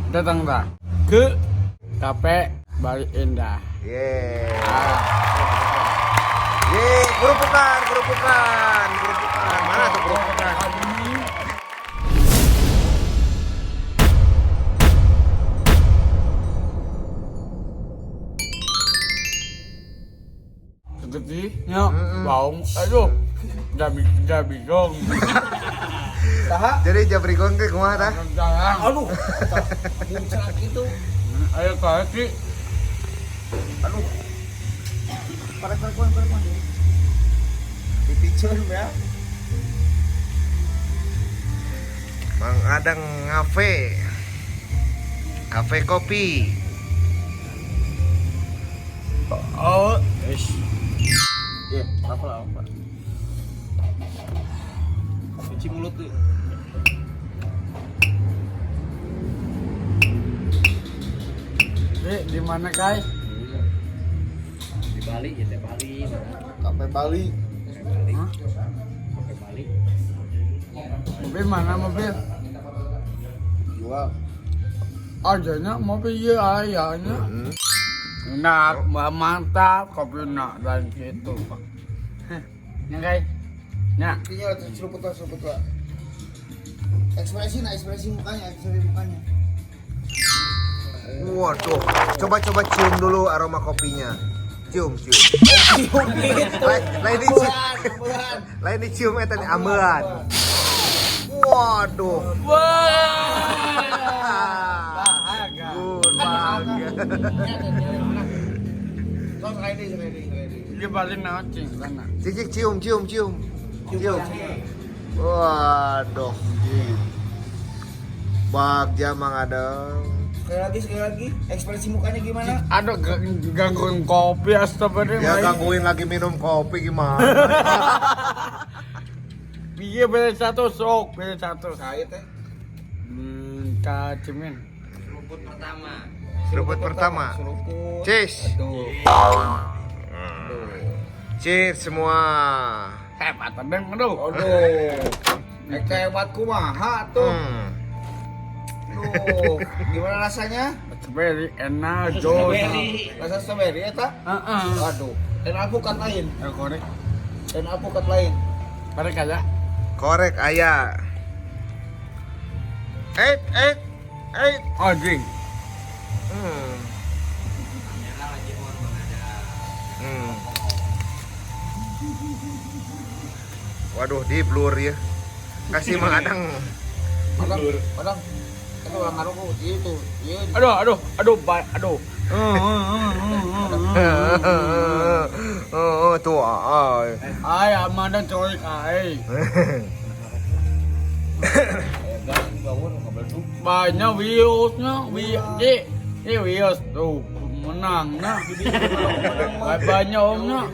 Datang tak ke Kafe Bali Indah. Kerupukan. Mana tuh kerupukan? Sepertinya baung. Aduh, jadi bingung. Jadi jabrigong ke kumaha tah? Jangan. Aduh, muncrat itu. Ayo kaki. Aduh. Parek-parek. Dipicun ya. Mang Adang Kafe kopi. Oh, Ya, apa. Cuci mulut tuh. di mana Kai? Di Bali ya, teh Bali. Kafe Bali. Hah? Sampai Bali. Mobil mana mobil? Jual. Adanya mobil ya ayahnya. Nah, mantap kopi nak dan gitu Pak. Ya Kai? Ya. Intinya seruput lah. Ekspresi mukanya. Waduh, coba cium dulu aroma kopinya. Cium. Lain dicium eta di ambean. Waduh. Bahagia. Bahagia. Terus ready. Dia balik nacing sana. Cicik cium. Waduh. Bagja Mang Adang. Sekali lagi. Ekspresi mukanya gimana? Aduh, gangguin kopi astagfirullah. Ya gangguin lagi minum kopi gimana? Iya beda satu. Saya teh. Kacimin. Seruput pertama. Seruput. Cheers. Tuh. Cheers semua. Hebat tebeng aduh. Aduh. Hebat kumaha tuh. Tuh, gimana rasanya? Very enak, jos. Rasa strawberry ya tak? Aduh, dan alpukat lain. Ya korek. Korek aja. Korek ayah. Oh, drink. Waduh, di blur ya. Kasih Mang Adang. Padang. Itu orang ngaruh itu. Iya. Aduh. Tuh. Ay, amanda coy ay. Banyak viewsnya, ini views tuh menang nah. Banyak omnya.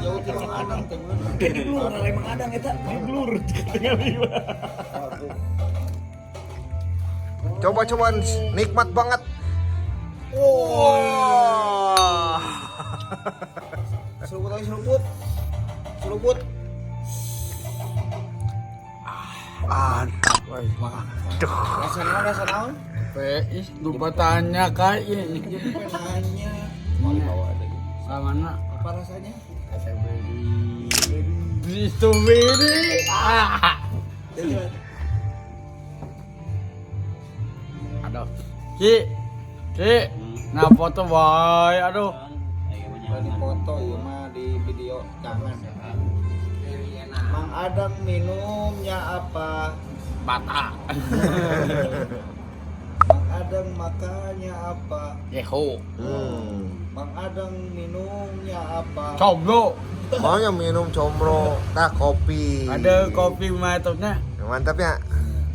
Jauh ti Mang Adang teh. Jadi blur, Mang Adang eta, blur tengah liwa. Coba nikmat banget. Wah. Seruput. Wah, Duh. Rasa naon? Peis lupa tanya Kai ini. Nanya. Mau bawa ada gitu. Sama nak Apa rasanya? di strawberry. Aduh. Ki. Nah foto boy. Aduh. Di foto ya mah di video jangan. Mang Adang minumnya apa? Bata. Mang Adang makannya apa? Yeho. Mang Adang minumnya apa? Combro. Maunya minum combro, kopi. Ada kopi mantapnya. Mantap ya.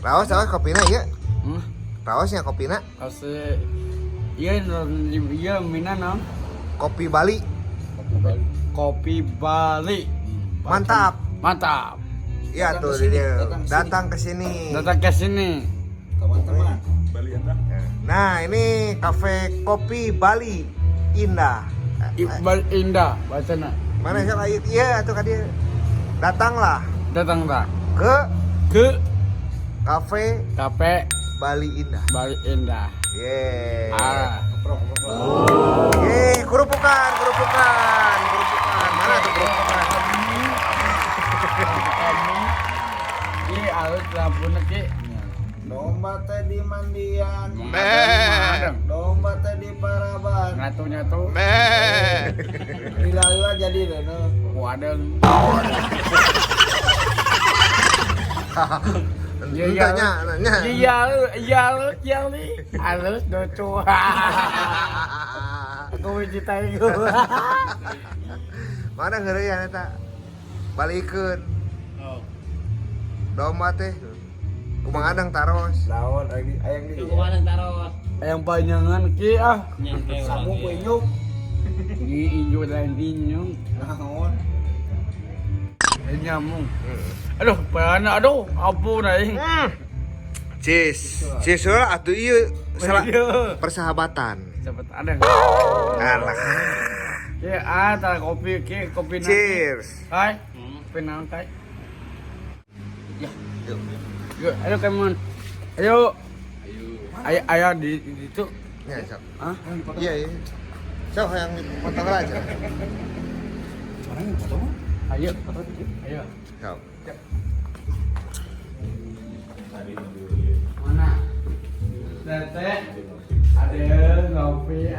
Raos kopinya ya. Raosnya kopinya. Kasih. Iya mina non. Kopi Bali. Kopi Bali. Mantap. Iya tuh dia. Datang ke sini. Datang ke sini. Teman-teman. Nah, ini kafe kopi Bali Indah. Iqbal Indah bacana. Mana sih lain? Iya, tuh kan dia. Datanglah Datang tak ke ke kafe Kafe Bali Indah. Bali Indah. Yeay. Ah. Yeay, kerupukan. Mana tuh kerupukan? Ki alus lampuna ki. Domba teh di mandian, Madeng. domba teh di paraban. Nyatu-nyatu. Lila jadi deh. Wadeng. Nanya. Iya nih. Alus lucu. Aku mencintai gue. Mana ngeureun eta? Balikeun. Domba teh. Kumaha adang taros. Lawan ayang di. Kumaha taros. Yang panjangan ki ah. Nyangke Samu ku inyuk. Di inju dan inyung. Naon? Nyamung. Aduh, pana aduh, ampun aing. Cis lah atuh ieu Iya. persahabatan. Cepet ada. Alah. Ya, kopi nanti. Cheers. Hai. Kopi nanti. Yuk. Yuk, ayo Kemon. Ayo. Ayo di situ. Ya, sok. Hah? Iya. Sok yang potong aja. Ayo. Ayo. Sok. Mana? Tete. Ada ngopi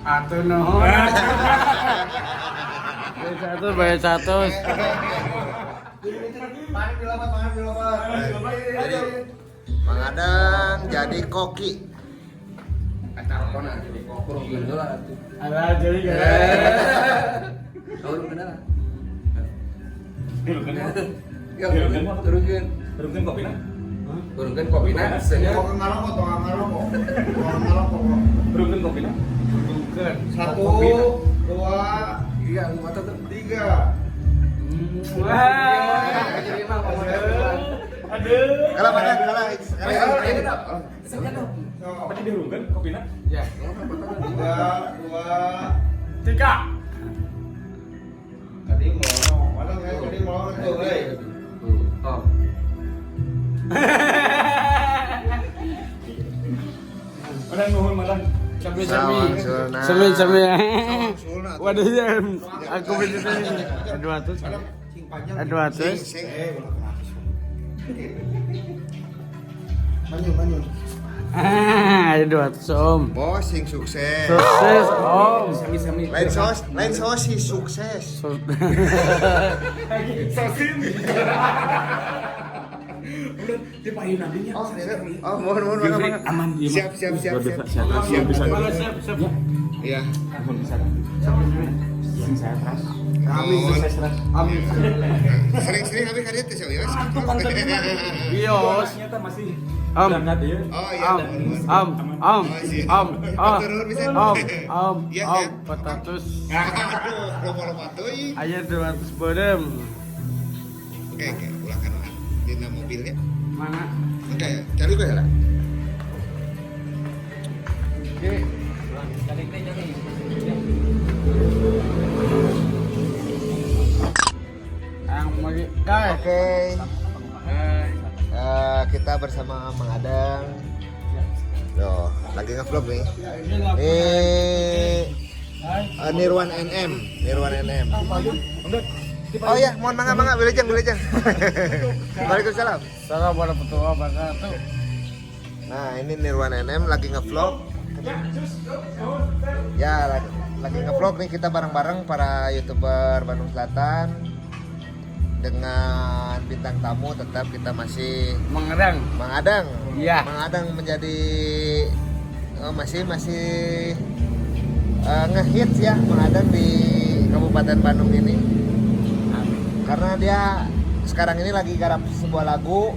Atuh nuhun. Bayar satu. Jadi Mang Adang jadi koki. Ada jadi Turunkan kopina senyum. Tukang ngarokok. Berungkeun kopina. bukan. 1, 2, Iya, mata tuh. 3. Aduh. Kalau mana kalah Apa tadi berungkeun kopina? Ya. 3, 2. 3. Tadi melongo. Mana kayak tadi melongo tuh, euy. Oh. Madang nuhun madang. Sawang sulna. Semi. sulna. Waduh ya. Aku begitu. 200. Cing panjang. 200. Manyun. Ayo 200 Om. Bos sing sukses. Sukses Om. Sami-sami. Lain sos sih sukses. Sosin. Udah dipayu nantinya. Oh, mohon. Aman dia. Siap. Siap. Siap. Iya. Aman bisa. Yang saya teras. Amin. Amin. Sering-sering habis kadieu teh Yos. Bios. Ternyata masih Am. berangkat ya. Oh iya. Am. Patatus. Aduh, lomba-lomba teuing. Aya 200 bodem. Oke, ulah kan dina mobilnya. Mana? Oke, cari gue ya lah. Oke. Yang mau guys. Oke. Kita bersama Mang Adang. Loh, lagi nge-vlog nih. Nirwan NM. Oh iya, mohon mangga, wilujeng. Waalaikumsalam. Salam warahmatullahi wabarakatuh. Nah, ini Nirwan NM lagi nge-vlog. Ya, lagi nge-vlog nih kita bareng-bareng para YouTuber Bandung Selatan. Dengan bintang tamu tetap kita masih Mengerang. Mang Adang. Iya. Mang Adang menjadi masih ngehits ya Mang Adang di Kabupaten Bandung ini. Karena dia sekarang ini lagi garap sebuah lagu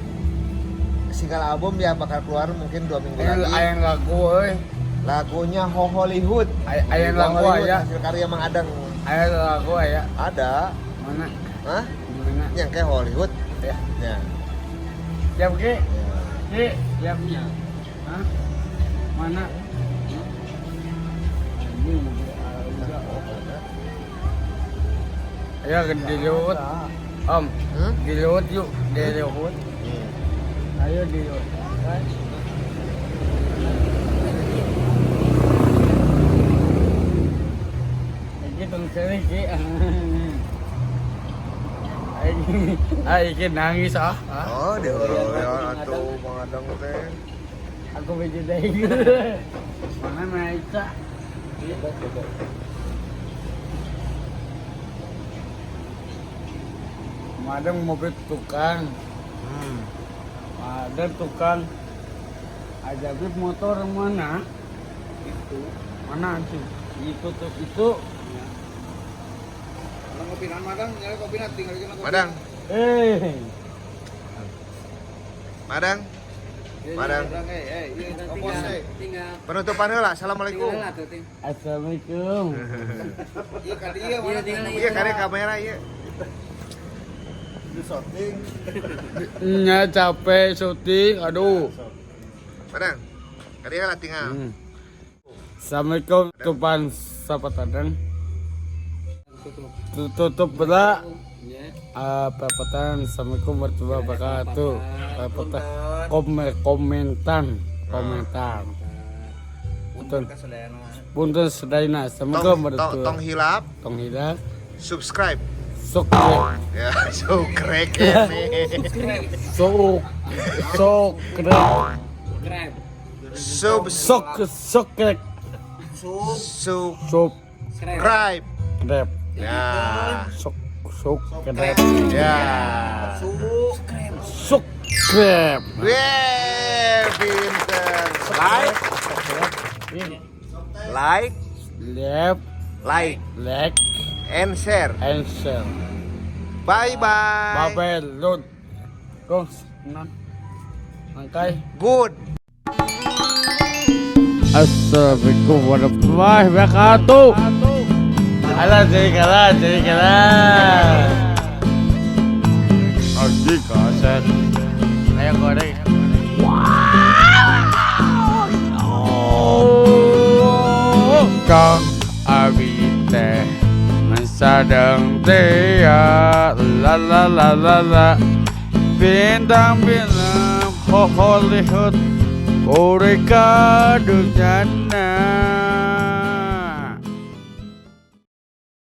single album yang bakal keluar mungkin 2 minggu lagi. Ayang lagu euy. Lagunya Ho Hollywood. Ayang lagu aya. Hasil karya Mang Adang. Ayang lagu aya. Ada. Mana? Hah? Mana? Yang kayak Hollywood. Ya. Ya. Jam ke? Ya. Ki, jamnya. Hah? Mana? Ayo di laut. Om, Hah? di laut yuk, di laut. Ayo di laut. Ini tengkeri sih. Ayo nangis ah. Oh, dihoroyan atuh mengadang teh. Aku baju deh. Mana Maisa? Madang mobil tukang. Ada tukang. Ajabib motor mana? Itu. Mana sih? Itu tuh itu. Kalau kopinan madang, nyari kopinan tinggal kita kopi. Madang, Madang. Madang. Iya, opos Tinggal Penutupan heula. Assalamualaikum. tinggal lah tuh ting. Assalamualaikum. Iya kan iya mana tinggal lagi. Iya kare kamera iya. Nya capek syuting, aduh. Madang. Kare heula tinggal. Assalamualaikum tupan sahabat Adang. Tutup bela. Pepatan. Assalamualaikum warahmatullahi wabarakatuh. Pepatan. Komentar. Punten sedayana. Assalamualaikum warahmatullahi Tong hilap, Tong hilap. subscribe. Sok Ya, so crack ini. sok Grab. sok Subscribe. krep Ya. sok krep Ya. sok krep Weh, pinter. Like, left like, leg and share. answer Bye bye. babel load gos nan angkai Good. Assalamualaikum warahmatullahi wabarakatuh. Alah jadi kalah. Aji kaset. Ayo goreng. Wow. Kang abi teh mensadang dia la bintang ho Hollywood Koreka dunyana